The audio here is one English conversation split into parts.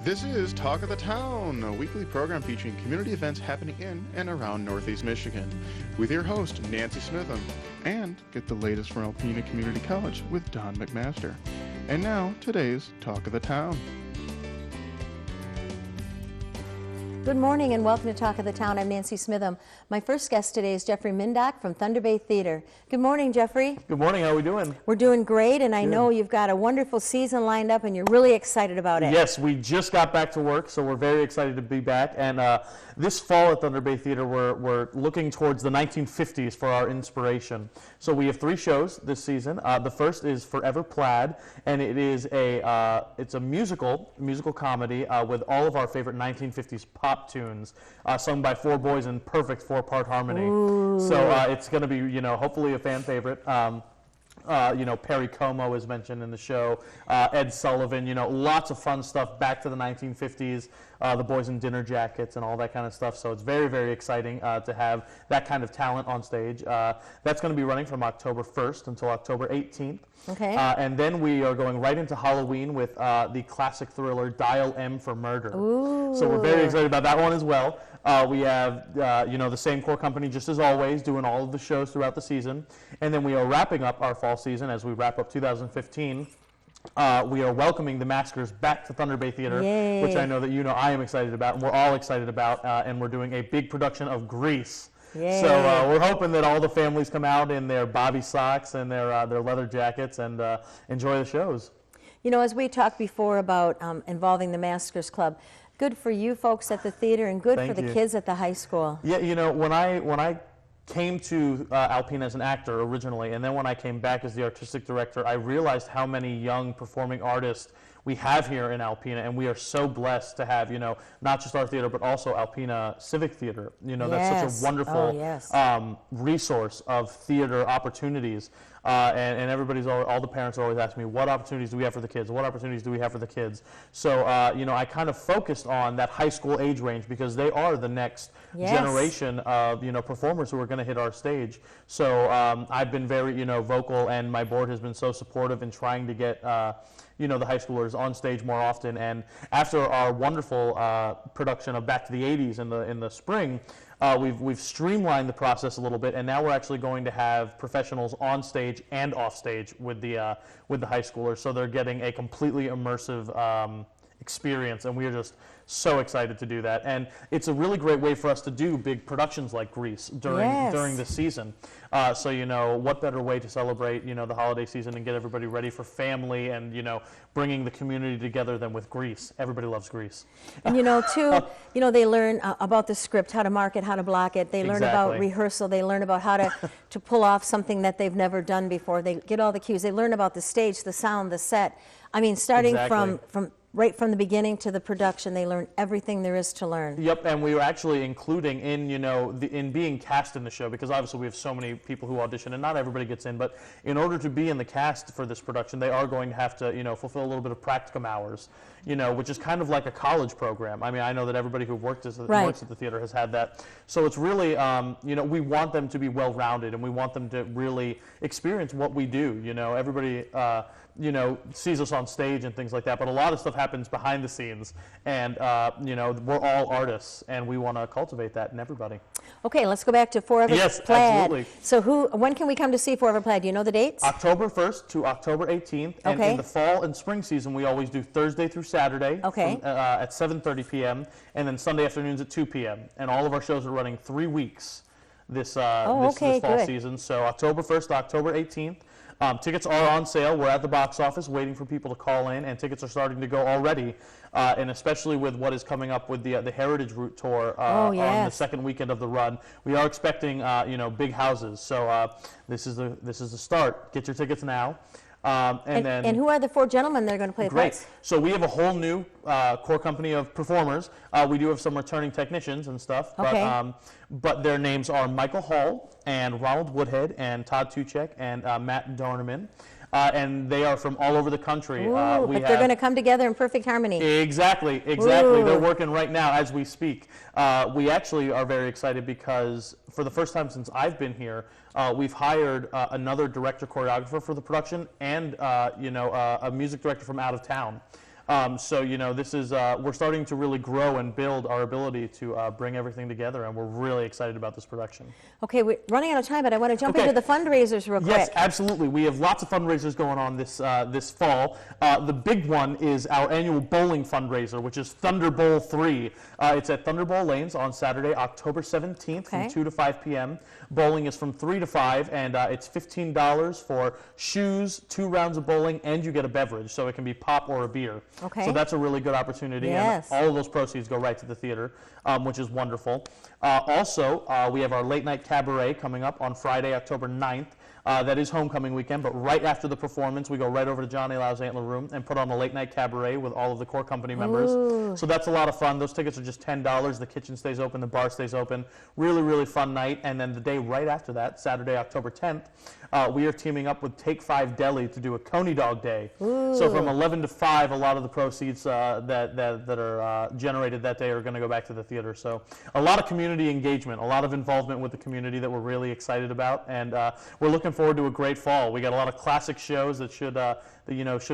This is Talk of the Town, a weekly program featuring community events happening in and around Northeast Michigan, with your host, Nancy Smitham, and get the latest from Alpena Community College with Don McMaster. And now, today's Talk of the Town. Good morning and welcome to Talk of the Town. I'm Nancy Smitham. My first guest today is Jeffrey Mindock from Thunder Bay Theater. Good morning, Jeffrey. Good morning. How are we doing? We're doing great, and I know you've got a wonderful season lined up, and you're really excited about it. Yes, we just got back to work, so we're very excited to be back. And this fall at Thunder Bay Theater, we're looking towards the 1950s for our inspiration. So we have 3 shows this season. The first is Forever Plaid, and it is it's a musical comedy with all of our favorite 1950s pop tunes sung by 4 boys in perfect 4-part harmony. Ooh. So it's going to be, hopefully a fan favorite. Perry Como is mentioned in the show, Ed Sullivan, lots of fun stuff back to the 1950s, the boys in dinner jackets and all that kind of stuff. So it's very, very exciting to have that kind of talent on stage. That's going to be running from October 1st until October 18th. Okay. And then we are going right into Halloween with the classic thriller Dial M for Murder. Ooh. So we're very excited about that one as well. We have, the same core company, just as always, doing all of the shows throughout the season. And then we are wrapping up our fall season as we wrap up 2015. We are welcoming the Maskers back to Thunder Bay Theater, Yay. which I know that I am excited about, and we're all excited about. And we're doing a big production of Grease. Yay. So we're hoping that all the families come out in their bobby socks and their leather jackets and enjoy the shows. As we talked before about involving the Maskers Club, good for you folks at the theater and good for the kids at the high school. Yeah, when I came to Alpena as an actor originally, and then when I came back as the artistic director, I realized how many young performing artists we have here in Alpena, and we are so blessed to have, not just our theater, but also Alpena Civic Theater. That's such a wonderful resource of theater opportunities. And all the parents are always asking me, what opportunities do we have for the kids? What opportunities do we have for the kids? So, I kind of focused on that high school age range because they are the next generation of, performers who are going to hit our stage. So I've been very, vocal, and my board has been so supportive in trying to get, the high schoolers on stage more often. And after our wonderful production of Back to the 80s in the spring, we've streamlined the process a little bit, and now we're actually going to have professionals on stage and off stage with the high schoolers, so they're getting a completely immersive experience, and we are just so excited to do that. And it's a really great way for us to do big productions like Grease during the season. So what better way to celebrate the holiday season and get everybody ready for family and bringing the community together than with Grease. Everybody loves Grease. And they learn about the script, how to mark it, how to block it. They learn about rehearsal. They learn about how to pull off something that they've never done before. They get all the cues. They learn about the stage, the sound, the set. I mean, starting from right from the beginning to the production, they learn everything there is to learn. Yep, and we were actually including in, in being cast in the show, because obviously we have so many people who audition and not everybody gets in, but in order to be in the cast for this production, they are going to have to, fulfill a little bit of practicum hours, which is kind of like a college program. I mean, I know that everybody who works at the theater has had that. So it's really, we want them to be well-rounded, and we want them to really experience what we do. Everybody, sees us on stage and things like that, but a lot of stuff happens behind the scenes, and we're all artists, and we want to cultivate that in everybody. Okay, let's go back to Forever Plaid. Yes, absolutely. So when can we come to see Forever Plaid? Do you know the dates? October 1st to October 18th, and in the fall and spring season, we always do Thursday through Saturday at 7:30 p.m., and then Sunday afternoons at 2 p.m., and all of our shows are running 3 weeks this fall season, so October 1st to October 18th. Tickets are on sale. We're at the box office waiting for people to call in, and tickets are starting to go already, and especially with what is coming up with the Heritage Route Tour on the second weekend of the run. We are expecting big houses, so this is the start. Get your tickets now. And who are the 4 gentlemen that are going to play the parts? So we have a whole new core company of performers. We do have some returning technicians and stuff, but their names are Michael Hall and Ronald Woodhead and Todd Tuchek and Matt Dorneman. And they are from all over the country. But they're going to come together in perfect harmony. Exactly. Ooh. They're working right now as we speak. We actually are very excited because for the first time since I've been here, we've hired another director choreographer for the production and a music director from out of town. So, you know, this is, we're starting to really grow and build our ability to bring everything together, and we're really excited about this production. Okay, we're running out of time, but I want to jump into the fundraisers real quick. Yes, absolutely. We have lots of fundraisers going on this fall. The big one is our annual bowling fundraiser, which is Thunder Bowl 3. It's at Thunder Bowl Lanes on Saturday, October 17th from 2 to 5 p.m. Bowling is from 3 to 5, and it's $15 for shoes, 2 rounds of bowling, and you get a beverage, so it can be pop or a beer. Okay. So that's a really good opportunity, yes. and all of those proceeds go right to the theater, which is wonderful. Also, we have our late night cabaret coming up on Friday, October 9th. That is homecoming weekend, but right after the performance, we go right over to Johnny Lau's Antler Room and put on a late night cabaret with all of the core company members. Ooh. So that's a lot of fun. Those tickets are just $10. The kitchen stays open, the bar stays open. Really, really fun night. And then the day right after that, Saturday, October 10th, we are teaming up with Take 5 Deli to do a Coney Dog Day. Ooh. So from 11 to 5, a lot of the proceeds that are generated that day are going to go back to the theater. So a lot of community engagement, a lot of involvement with the community that we're really excited about, and we're looking forward to a great fall. We got a lot of classic shows that should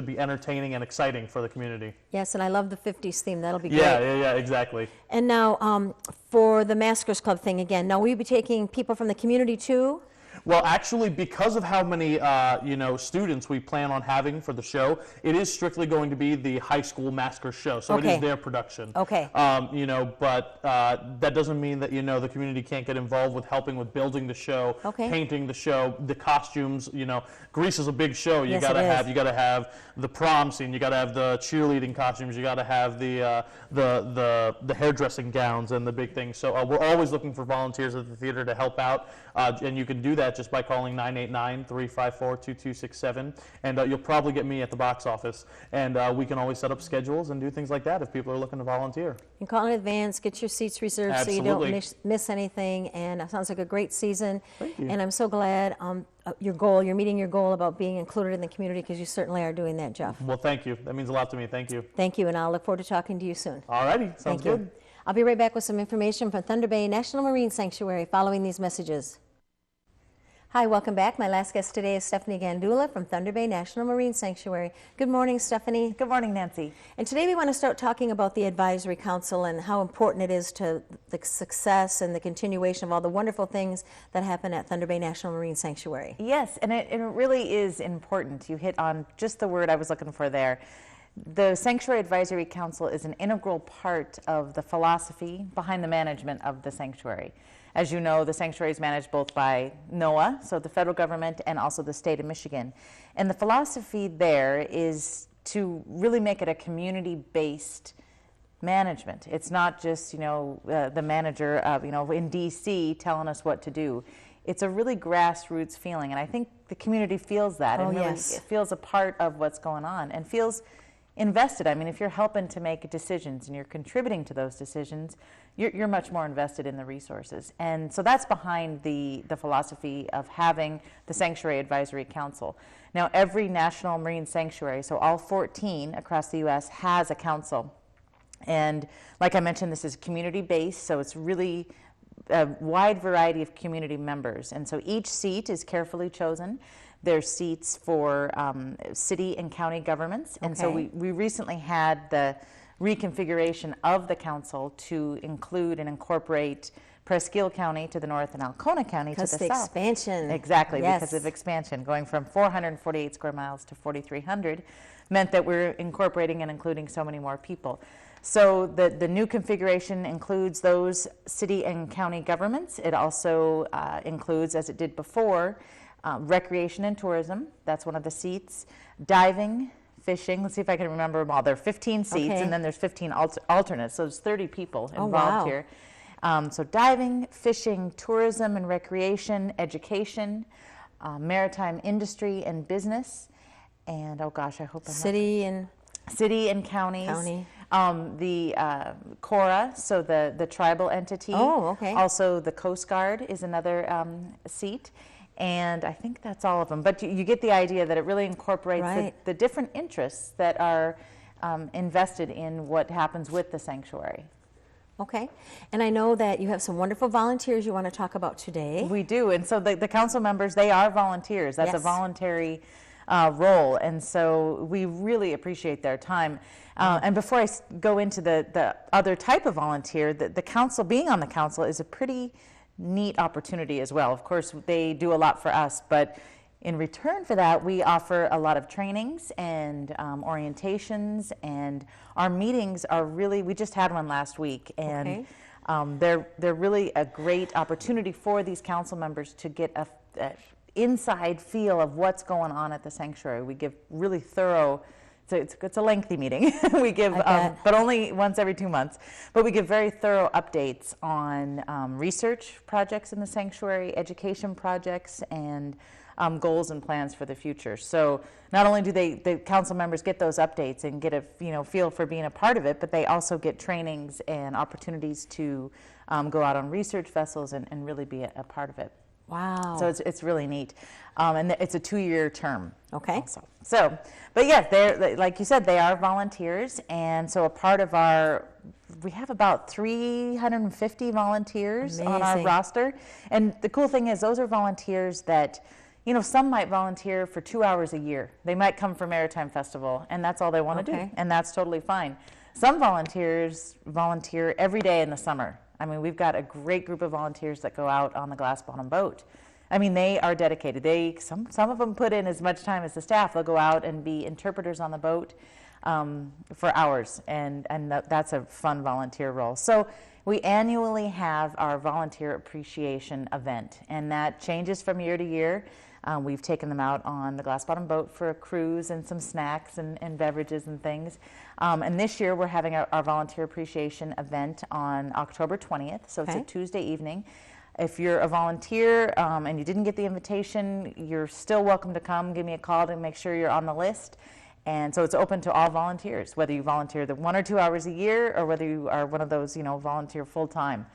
be entertaining and exciting for the community. Yes, and I love the 50s theme. That'll be great. Yeah, exactly. And now for the Maskers Club thing again, now will you be taking people from the community too? Well, actually, because of how many students we plan on having for the show, it is strictly going to be the high school masker show. So Okay. it is their production. Okay. But that doesn't mean that the community can't get involved with helping with building the show, Okay. painting the show, the costumes. Grease is a big show. You Yes, gotta it is. have the prom scene. You gotta have the cheerleading costumes. You gotta have the hairdressing gowns and the big things. So we're always looking for volunteers at the theater to help out, and you can do that just by calling 989-354-2267, and you'll probably get me at the box office, and we can always set up schedules and do things like that if people are looking to volunteer. You can call in advance, get your seats reserved so you Absolutely. don't miss anything, and it sounds like a great season. Thank you. And I'm so glad you're meeting your goal about being included in the community, because you certainly are doing that, Jeff. Well, thank you. That means a lot to me. Thank you. Thank you, and I'll look forward to talking to you soon. All righty. Sounds Thank good. you. I'll be right back with some information from Thunder Bay National Marine Sanctuary following these messages. Hi, welcome back. My last guest today is Stephanie Gandula from Thunder Bay National Marine Sanctuary. Good morning, Stephanie. Good morning, Nancy. And today we want to start talking about the Advisory Council and how important it is to the success and the continuation of all the wonderful things that happen at Thunder Bay National Marine Sanctuary. Yes, and it really is important. You hit on just the word I was looking for there. The Sanctuary Advisory Council is an integral part of the philosophy behind the management of the sanctuary. As you know, the sanctuary is managed both by NOAA, so the federal government, and also the state of Michigan. And the philosophy there is to really make it a community-based management. It's not just, the manager, in D.C. telling us what to do. It's a really grassroots feeling, and I think the community feels that and really yes. feels a part of what's going on and feels invested. I mean, if you're helping to make decisions and you're contributing to those decisions, you're much more invested in the resources. And so that's behind the philosophy of having the Sanctuary Advisory Council. Now, every national marine sanctuary, so all 14 across the U.S., has a council. And like I mentioned, this is community-based, so it's really a wide variety of community members. And so each seat is carefully chosen. There's seats for city and county governments. And so we recently had the reconfiguration of the council to include and incorporate Presqu'île County to the north and Alcona County to the south. Because the expansion. Exactly, Yes. because of expansion. Going from 448 square miles to 4,300 meant that we're incorporating and including so many more people. So the new configuration includes those city and county governments. It also includes, as it did before, recreation and tourism. That's one of the seats. Diving, fishing. Let's see if I can remember them all. There are 15 seats, Okay. and then there's 15 alternates. So there's 30 people involved wow. here. So diving, fishing, tourism and recreation, education, maritime industry and business, and oh gosh, I hope I'm City and city and counties. County. The CORA, so the tribal entity. Oh, okay. Also, the Coast Guard is another seat. And I think that's all of them. But you get the idea that it really incorporates Right. the different interests that are invested in what happens with the sanctuary. Okay. And I know that you have some wonderful volunteers you want to talk about today. We do. And so the council members, they are volunteers. That's a Yes. voluntary role, and so we really appreciate their time. And before I go into the other type of volunteer, the council, being on the council is a pretty neat opportunity as well. Of course, they do a lot for us, but in return for that, we offer a lot of trainings and orientations, and our meetings are really, we just had one last week, and they're really a great opportunity for these council members to get a inside feel of what's going on at the sanctuary. We give really thorough, it's a lengthy meeting. We give, but only once every 2 months, but we give very thorough updates on research projects in the sanctuary, education projects, and goals and plans for the future. So not only do the council members get those updates and get a feel for being a part of it, but they also get trainings and opportunities to go out on research vessels and really be a part of it. Wow. So it's really neat. And it's a 2-year term. Okay. Also. So, but yes, they're, like you said, they are volunteers. And so a part of we have about 350 volunteers on our roster. And the cool thing is those are volunteers that, some might volunteer for 2 hours a year. They might come for Maritime Festival, and that's all they want to do. And that's totally fine. Some volunteers volunteer every day in the summer. I mean, we've got a great group of volunteers that go out on the glass bottom boat. I mean, they are dedicated. Some of them put in as much time as the staff. They'll go out and be interpreters on the boat for hours, and that's a fun volunteer role. So we annually have our volunteer appreciation event, and that changes from year to year. We've taken them out on the glass bottom boat for a cruise and some snacks and beverages and things. And this year we're having our volunteer appreciation event on October 20th, so it's a Tuesday evening. If you're a volunteer and you didn't get the invitation, you're still welcome to come. Give me a call to make sure you're on the list. And so it's open to all volunteers, whether you volunteer the 1 or 2 hours a year or whether you are one of those, volunteer full-time.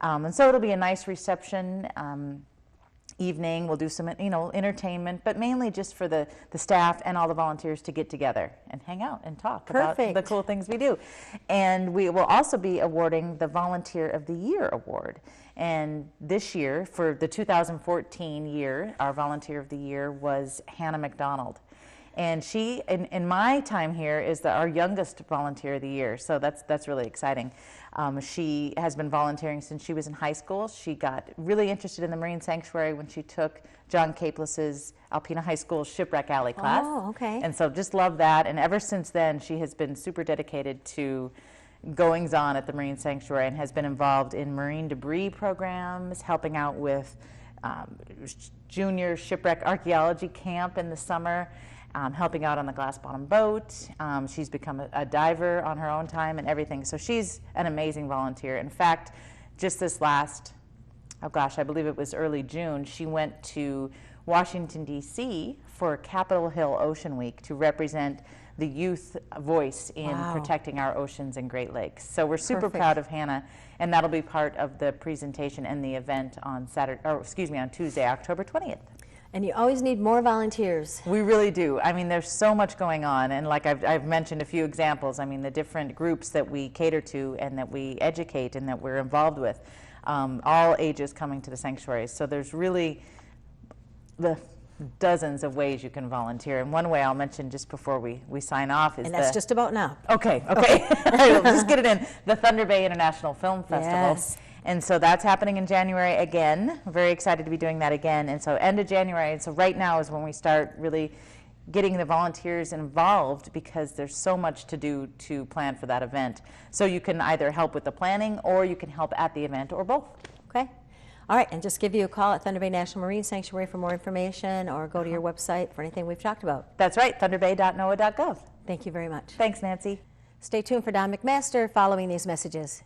And so it'll be a nice reception evening. We'll do some, entertainment, but mainly just for the staff and all the volunteers to get together and hang out and talk about the cool things we do. And we will also be awarding the Volunteer of the Year award. And this year, for the 2014 year, our Volunteer of the Year was Hannah McDonald. And she, in my time here, is our youngest Volunteer of the Year, so that's really exciting. She has been volunteering since she was in high school. She got really interested in the Marine Sanctuary when she took John Capeless's Alpena High School Shipwreck Alley class. Oh, okay. And so just love that, and ever since then, she has been super dedicated to goings-on at the Marine Sanctuary and has been involved in marine debris programs, helping out with junior shipwreck archaeology camp in the summer, helping out on the glass bottom boat. She's become a diver on her own time and everything. So she's an amazing volunteer. In fact, just this last, I believe it was early June, she went to Washington, D.C. for Capitol Hill Ocean Week to represent the youth voice in protecting our oceans and Great Lakes. So we're super proud of Hannah, and that'll be part of the presentation and the event on Tuesday, October 20th. And you always need more volunteers. We really do. I mean, there's so much going on, and like I've mentioned a few examples. I mean, the different groups that we cater to and that we educate and that we're involved with, all ages coming to the sanctuaries. So there's really the dozens of ways you can volunteer. And one way I'll mention just before we sign off is that's just about now. Okay. We'll just get it in. The Thunder Bay International Film Festival. Yes. And so that's happening in January again. Very excited to be doing that again. And so end of January, and so right now is when we start really getting the volunteers involved, because there's so much to do to plan for that event. So you can either help with the planning or you can help at the event or both. Okay. All right, and just give you a call at Thunder Bay National Marine Sanctuary for more information, or go to your website for anything we've talked about. That's right, thunderbay.noaa.gov. Thank you very much. Thanks, Nancy. Stay tuned for Don McMaster following these messages.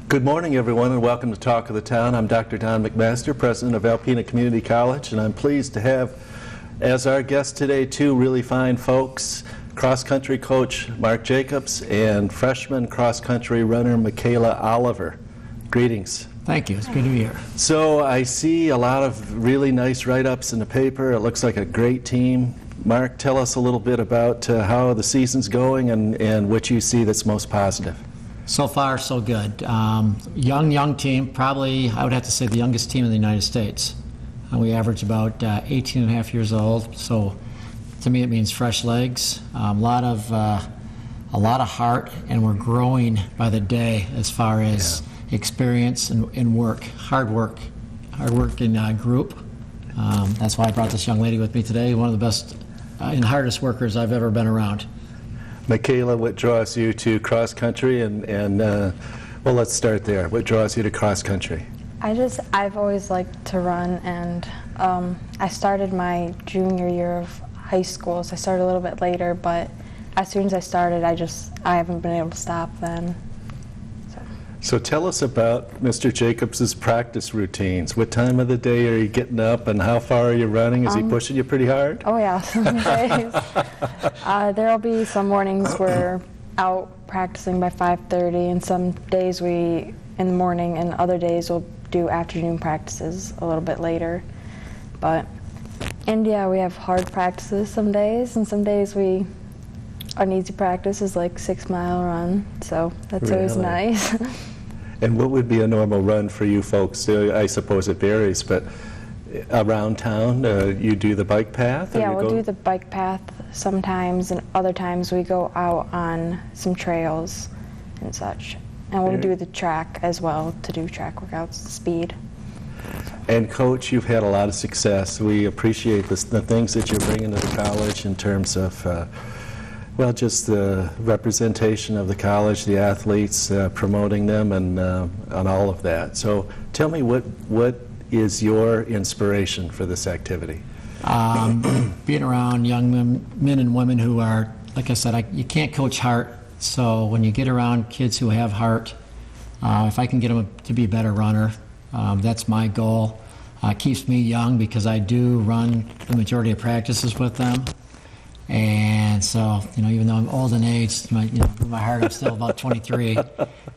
Good morning, everyone, and welcome to Talk of the Town. I'm Dr. Don McMaster, president of Alpena Community College, and I'm pleased to have as our guests today two really fine folks, cross-country coach Mark Jacobs and freshman cross-country runner Michaela Oliver. Greetings. Thank you. It's good to be here. So I see a lot of really nice write-ups in the paper. It looks like a great team. Mark, tell us a little bit about how the season's going and what you see that's most positive. So far, so good. Young team, probably I would have to say the youngest team in the United States. We average about 18 and a half years old. So to me, it means fresh legs, a lot of heart, and we're growing by the day as far as experience and work, hard-working group. That's why I brought this young lady with me today, one of the best and hardest workers I've ever been around. Michaela, what draws you to cross country? And well, let's start there. What draws you to cross country? I've always liked to run, and I started my junior year of high school, so I started a little bit later, but as soon as I started, I haven't been able to stop then. So tell us about Mr. Jacobs' practice routines. What time of the day are you getting up, and how far are you running? Is he pushing you pretty hard? Oh yeah, some days. There'll be some mornings we're out practicing by 5:30, and some days in the morning, and other days we'll do afternoon practices a little bit later. But India, we have hard practices some days, and some days an easy practice is like 6-mile run, so that's always nice. And what would be a normal run for you folks? I suppose it varies, but around town, you do the bike path? Yeah, we'll do the bike path sometimes, and other times we go out on some trails and such. And we'll do the track as well, to do track workouts, speed. And Coach, you've had a lot of success. We appreciate the things that you're bringing to the college in terms of well, just the representation of the college, the athletes, promoting them, and on all of that. So tell me, what is your inspiration for this activity? Being around young men and women who are, like I said, you can't coach heart. So when you get around kids who have heart, if I can get them to be a better runner, that's my goal. It keeps me young because I do run the majority of practices with them. And so, even though I'm old in age, my heart, I'm still about 23.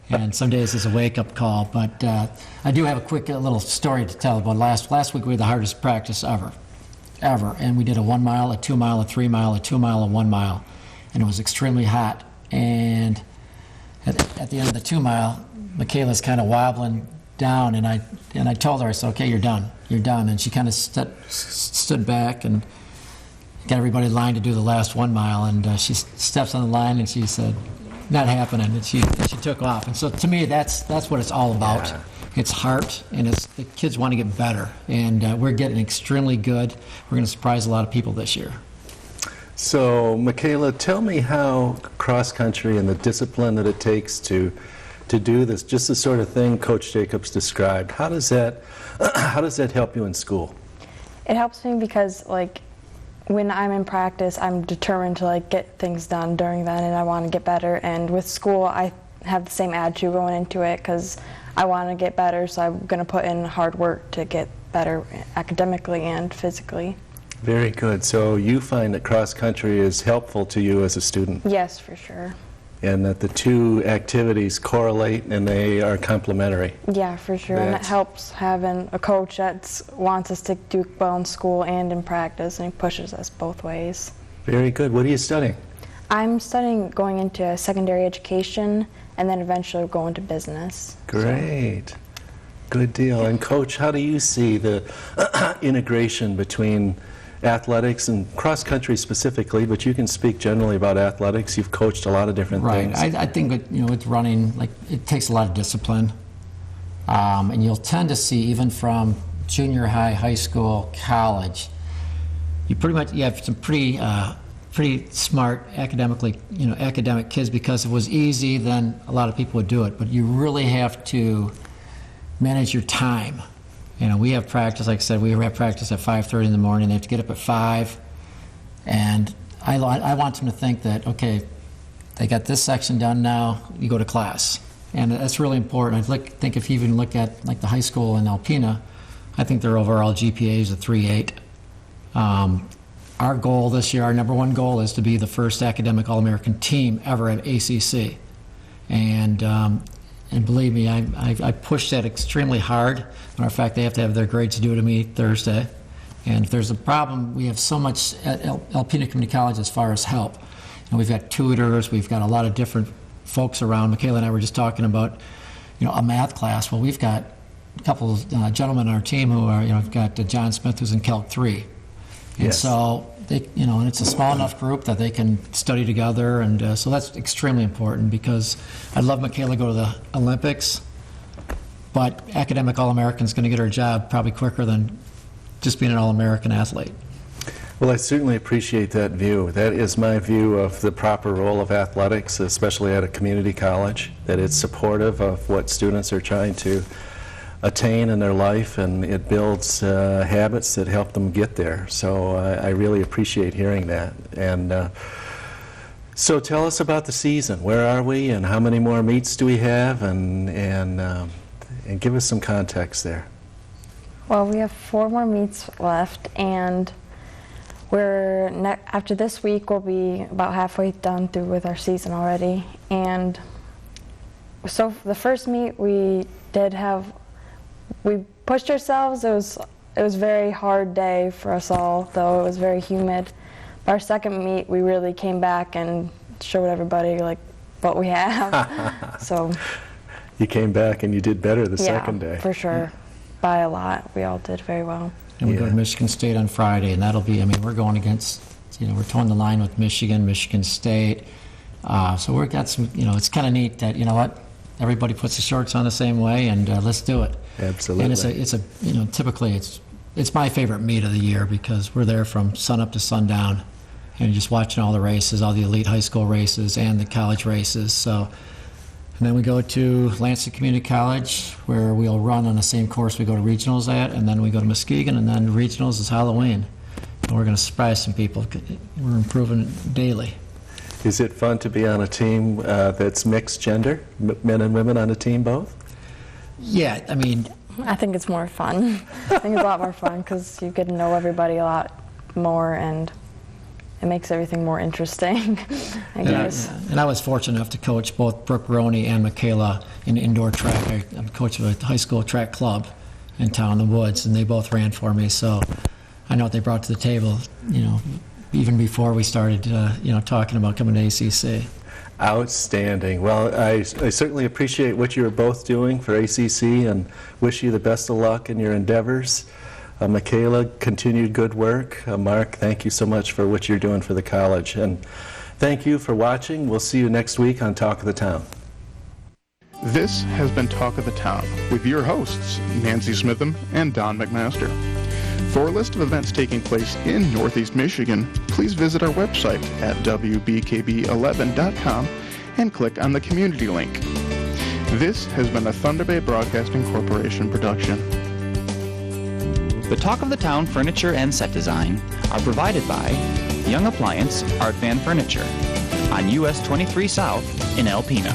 And some days it's a wake-up call. But I do have a quick little story to tell about last week. We had the hardest practice ever. And we did a 1 mile, a 2 mile, a 3 mile, a 2 mile, a 1 mile. And it was extremely hot. And at the end of the 2 mile, Michaela's kind of wobbling down. And I told her, I said, okay, you're done. And she kind of stood back and got everybody lined to do the last 1 mile, and she steps on the line and she said, not happening, and she took off. And so to me, that's what it's all about. Yeah. It's heart, and the kids want to get better, and we're getting extremely good. We're going to surprise a lot of people this year. So Michaela, tell me how cross country and the discipline that it takes to do this, just the sort of thing Coach Jacobs described, how does that help you in school? It helps me because, when I'm in practice, I'm determined to get things done during that, and I want to get better. And with school, I have the same attitude going into it because I want to get better, so I'm going to put in hard work to get better academically and physically. Very good. So you find that cross country is helpful to you as a student? Yes, for sure. And that the two activities correlate and they are complementary? Yeah, for sure. And it helps having a coach that wants us to do well in school and in practice, and he pushes us both ways. Very good. What are you studying? I'm studying going into secondary education and then eventually go into business. Great. So. Good deal. And Coach, how do you see the integration between athletics and cross country specifically, but you can speak generally about athletics? You've coached a lot of different things. Right. I think with running, it takes a lot of discipline, and you'll tend to see even from junior high, high school, college, you have some pretty smart academic kids, because if it was easy, then a lot of people would do it. But you really have to manage your time. We have practice, like I said, we have practice at 5:30 in the morning. They have to get up at 5. And I want them to think that, okay, they got this section done now, you go to class. And that's really important. I think if you even look at the high school in Alpena, I think their overall GPA is a 3.8. Our goal this year, our number one goal, is to be the first academic All-American team ever at ACC. And believe me, I pushed that extremely hard. Matter of fact, they have to have their grades due to me Thursday. And if there's a problem, we have so much at Alpena Community College as far as help. And we've got tutors, we've got a lot of different folks around. Michaela and I were just talking about, a math class. Well, we've got couple of gentlemen on our team who are, we've got John Smith who's in Calc 3. And Yes. so, they, and it's a small enough group that they can study together, and so that's extremely important because I'd love Michaela to go to the Olympics, but academic All-American is going to get her job probably quicker than just being an All-American athlete. Well, I certainly appreciate that view. That is my view of the proper role of athletics, especially at a community college, that it's supportive of what students are trying to attain in their life, and it builds habits that help them get there. So I really appreciate hearing that. And so tell us about the season. Where are we, and how many more meets do we have, and give us some context there. Well, we have 4 more meets left, and after this week, we'll be about halfway done through with our season already. And so the first meet we pushed ourselves. It was a very hard day for us all, though it was very humid. But our second meet, we really came back and showed everybody like what we have. So you came back and you did better the second day. Yeah, for sure, by a lot. We all did very well. And we go to Michigan State on Friday, and that'll be, we're going against, we're towing the line with Michigan State. So we've got some, it's kind of neat that, everybody puts the shorts on the same way, and let's do it. Absolutely. And it's typically it's my favorite meet of the year because we're there from sun up to sundown, and just watching all the races, all the elite high school races and the college races. So. And then we go to Lansing Community College, where we'll run on the same course we go to regionals at, and then we go to Muskegon, and then regionals is Halloween. And we're going to surprise some people. We're improving daily. Is it fun to be on a team that's mixed gender, men and women on a team both? Yeah, I think it's more fun. I think it's a lot more fun because you get to know everybody a lot more, and it makes everything more interesting, I guess. And I was fortunate enough to coach both Brooke Roney and Michaela in indoor track. I'm coach of a high school track club in town, the Woods, and they both ran for me. So I know what they brought to the table, even before we started, talking about coming to ACC. Outstanding. Well, I certainly appreciate what you're both doing for ACC and wish you the best of luck in your endeavors. Michaela, continued good work. Mark, thank you so much for what you're doing for the college. And thank you for watching. We'll see you next week on Talk of the Town. This has been Talk of the Town with your hosts, Nancy Smitham and Don McMaster. For a list of events taking place in Northeast Michigan, please visit our website at wbkb11.com and click on the community link. This has been a Thunder Bay Broadcasting Corporation production. The Talk of the Town furniture and set design are provided by Young Appliance Art Van Furniture on US 23 South in Alpena.